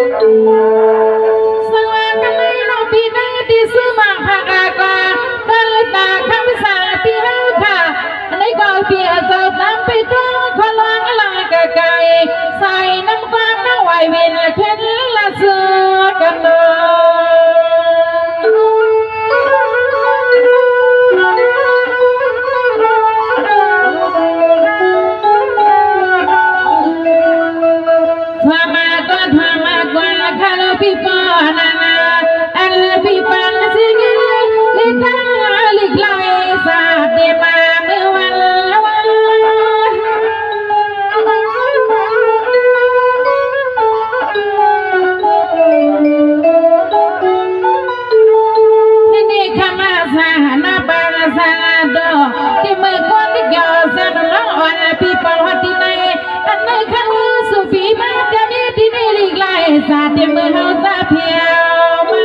สวัสดีน้องพี่น้องที่ซื้อมาพากากาตาตาคำสาพี่เฮาค่ะในกอพี่เจ้าตามไปตัวคนลางลากะไก่ใส่น้ำความน้ำไหวเวียนละขึ้นละเสือกันเนาสาดเดียมือเฮาซาเพียวมา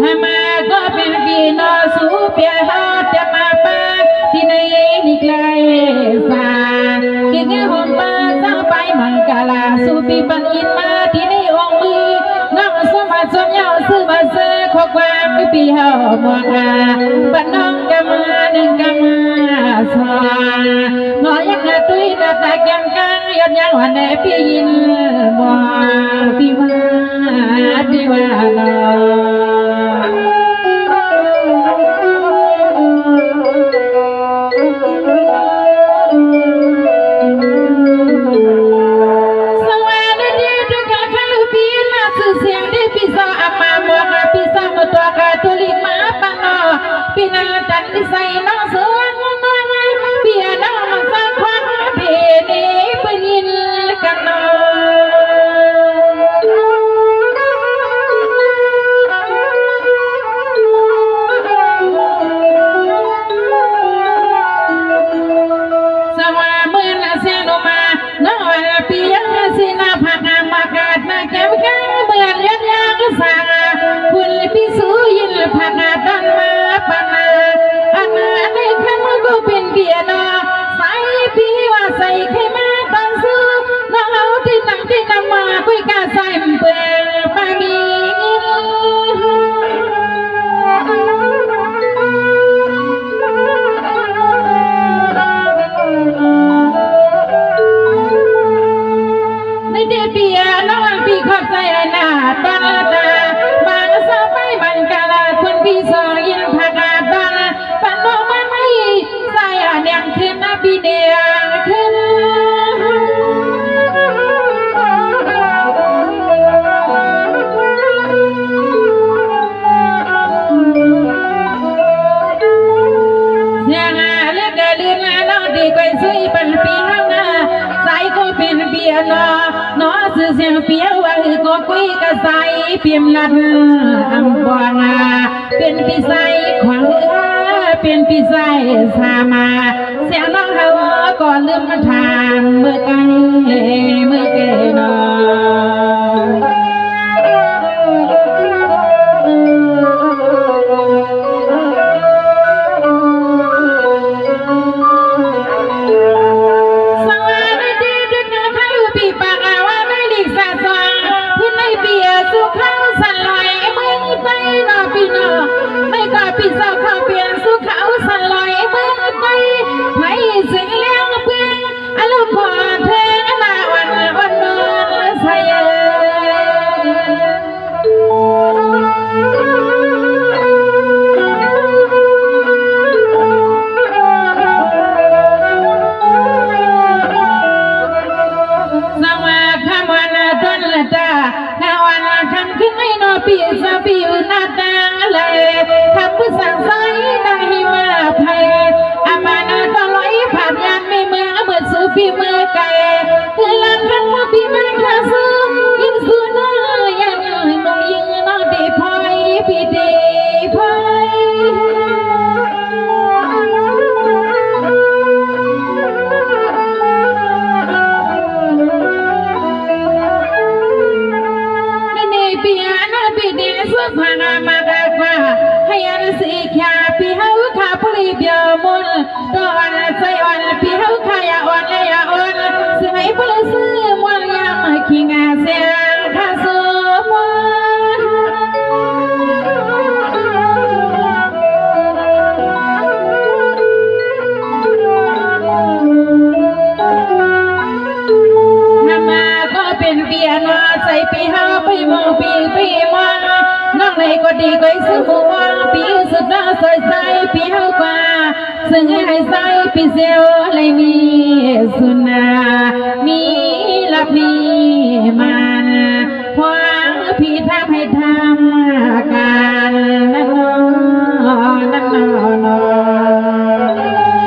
ถ้ามาก็เป็นพี่น้องสู้เปียเฮาจะมาปาที่ไหนนี่ไกลสาเกี่ยงหุ่นมาสร้างไปมังกาลาสู้ปีปันอินมาที่นี่องมือน้องสมัติสมยาวซื้อมาเสื้อขอกว่าไม่ปีเฮามองหาบ้านน้องกำมาหนึ่งกำมาสองหน่อยยังตุยตาตาแก้มกังยอดยังวันไหนพี่ยินมองพี่ว่าน้พี่นาตันที่ใส่น้องสวนพี่น้องสร้างความเพียรนี้เป็นยินกันน้สวาเมื่อนาเสียงลงมาน้องพี่ยังสินาผักมากาดนาแก้วแก้วเมื่อเลี้ยงยางสาคุณพี่สู้ยินผักดันมาปนาอันนั้นคำก็เป็นเบียนาใส่พี่ว่าใส่ใครมาตั้งซื้อน้องเอาที่นั่งที่นำมาคุยกันใส่เปลือกปามีในเดียเบียน้องพี่ขอบใจหน้าตาตาบางสาวไปบังกาลาคนพี่สอยินผักดันปันน้องมันไม่ใส่เนียงขึ้นนะพี่เดียขึ้นเสียงเล็กเดือนน้องดีก็ซื้อปันปีห้านาใส่ก็เป็นเบียร์น้อซื้อเสียงเปียวว่าก็คุยกับใส่เปียมลัดอัมบวงเป็นพี่ใส่ขวางเป็นพี่ใส่สามาเสียงน้องเขาก่อนลืมมาทานเมื่อไกลเมื่อเกนอพี่สาวเขาเปลี่ยนสุขเขาสลายเมื่อไปไม่เสียงเลี้ยงเพื่อนอารมณ์พอเทงมาวันวันนอนใส่สวัสดีวันต้นละจ้าข้าวันคำขึ้นให้นอพี่สาวพี่อยู่หน้าต่างเลยทำผู้สั่งใส่ได้มาภัยอามานาก็ลอยผ่านยานไม่เมื่อเมื่อสู้พี่เมื่อไกลคือลันกันว่าพี่มาข้าสู้ยิ่งสู้น้อยยังน้องยิ่งน้องดีพอยพี่ดีพอยนี่พี่อานาพี่ดีสุภาพมาก ก็ดีก็สุขว่าปีสุดน่าสดใสปีเฮากว่าซึ่งให้ใสปีเซลเลยมีสุนามีลับมีมันพวางพี่ทำให้ทำการนั่นนอนนั่นนอน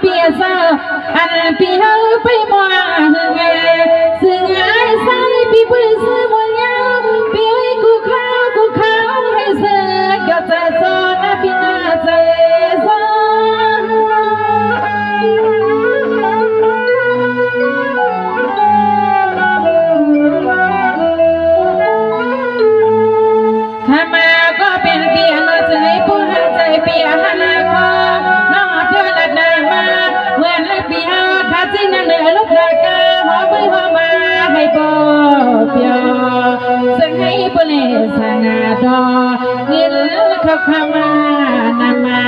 เปียเซออันปีเฮาไปมัวหึงเงซึ่งไอ้สายปีปืนซื้อมัวยาวปีให้กูเข้าให้เสือเกี่ยวจะโซนปีน่าเซซถ้ามาก็เป็นเปียโนใจผู้หันใจเปียหันคอเหมือนในปีห้าข้าสิ้นเหนือลูกกาหอมือหอมาให้ปอเปียวซึ่งให้ปนสงาดอเงินขับขมานำมา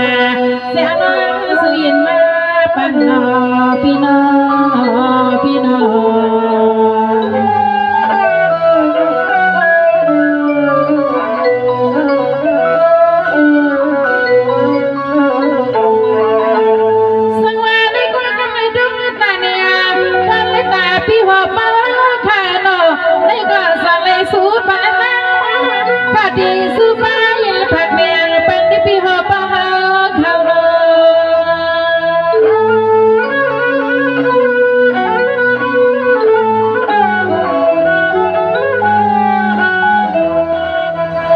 เสียน้องสุยินมาปันนอพี่น้องพี่น้องสูปานาพอดีสูปาเย่ผัดเมียงเป็นที่พี่หอบปะหาเขาโน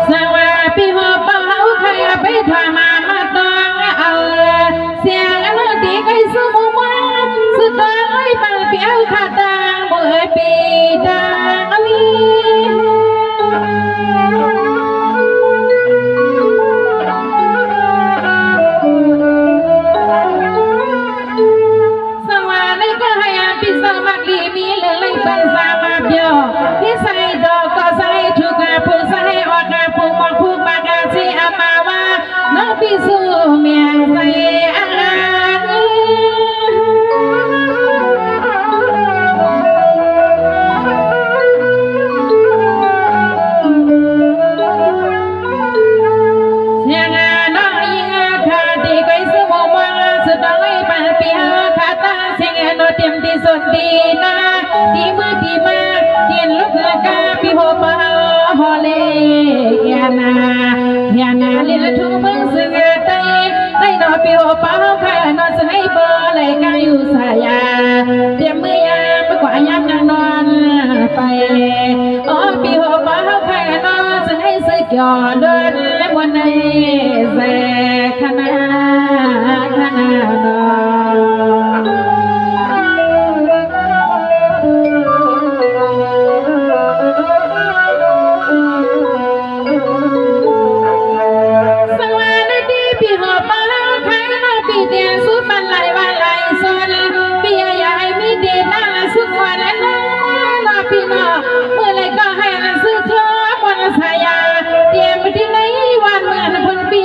สวัสดีพี่หอบปะหาใครไปทำมาตองเอาเสียงอันดีก็สูมุมาสุดท้ายปังเปียวขาดาเมื่อปีดาลีมีเรื่องอะไรเป็นสามาเดียวที่ใส่ดอกก็ใส่ทุกอาผู้ใส่ออกอาผู้มองผู้บากาซีอามาว่าน้องพี่สู้เมียใส่อาเสียงน้องยิงขาดีก็สมองว่าสุดท้ายปันปีหาขาตาเสียงโนเตรียมที่สุดดีนะดีมือดีมาเตียนลูกละกาพี่โฮปาฮอเลยานาลิละทุมึงสึงใจได้นอพี่โฮปาข้านอนสให้เบอร์เลยกาอยู่สายาเตรียมมือยามไปกว่ายามนางนอนไปอ๋อพี่โฮปาข้านอนสให้สึกยอเดินและวันในแสขนาเมื่อไรก็ให้ซื้อเธอวันสายาเตรียมไปที่ไหนวันเมื่อคนปี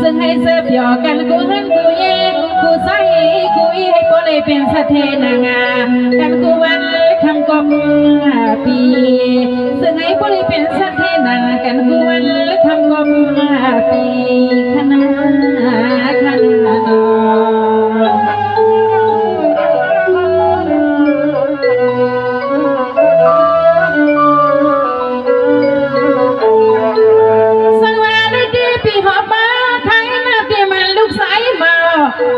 ซึ่งให้เสียเพียวกันกูหันกูเย่กูใส่กูอีให้กูเลยเป็นสะเทนางากันกูวันคำกบปีซึ่งให้กูเลยเป็นสะเทนางกันกูวันคำกบปีขนาขนาด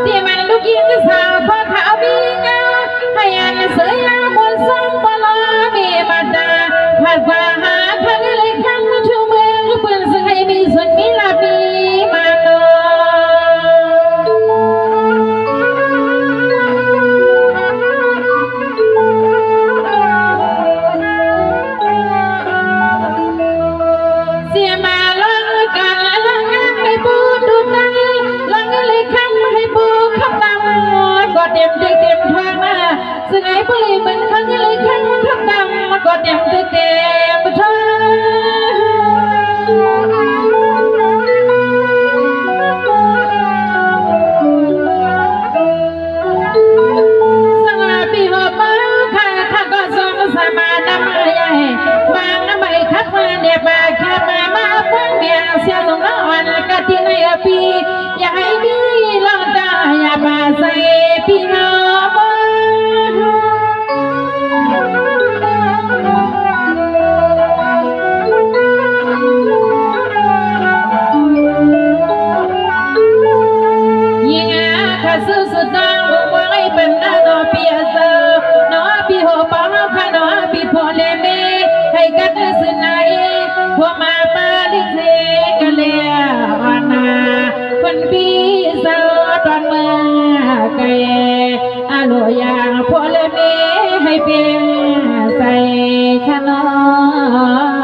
ที่มันลูกยิงสาวพอขาวบีงาให้อันเสยลาบนซ้ำบลามีมาดาผัดว่าหาทางเลยข้างมาชูเมืองเพื่อนซึ่งให้มีส่วนมีลาบีมาโนเสียมาลังกันลังให้ปูดูดังลังเลยข้างให้ปูขับตามก็เต็มใจเต็มทางนะซึ่งไอ้ผู้เลยมันข้างเลยข้างขับตามก็เต็มใจเต็มทางสังอาปีหัวป้าค่ะถ้าก็สงสมาดำใหญ่บางน้ำใบทักมาเนี่ยบาแค่มาพ้นเมียเสียลงน้ำวันกะที่ในปีอย่าให้ดีลองตาอย่ามาใส่ปีหาบ้ายิ่งข้าสู้สุดดังว่าไอ้เป็นน้าปีเสน้อปีหัวป้าข้าน้อปีพอเลเมให้กันสุนัยพวมาปาลิเซกันเลียวันนาคนปีเสตอนเมื่อไกอาโลยางพอเลเมให้เป็นใส่ขนม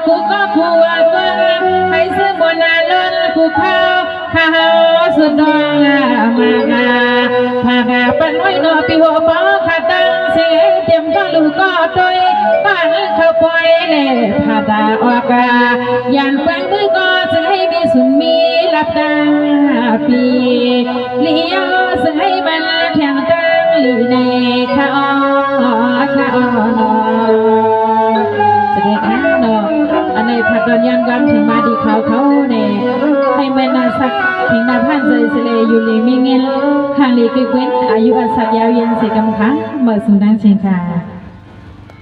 กูก็คูว่าก็ให้ซื้อบนนาล้นกูเข้าข้าวสุดดองมาพาปั้นไว้นอปีหัวป้อขาตั้งเสียเตรียมก็ลูกก็ตัวบ้านเขาปล่อยเล่พาตาออกยันฟังมือก็จะให้มีสุนมีรับตาปีเลี้ยวจะให้มันแทงตั้งหรือในข้าวอันในผัดดอนยันกันถึงมาดีเขาเนี่ยให้แม่นาสักถึงนาพันใจเสลอยู่ลีมีเงินห่างลีกิเว้นอายุอันสักยาวเย็นเสกำค่ะเมื่อสุนันเชงค่ะ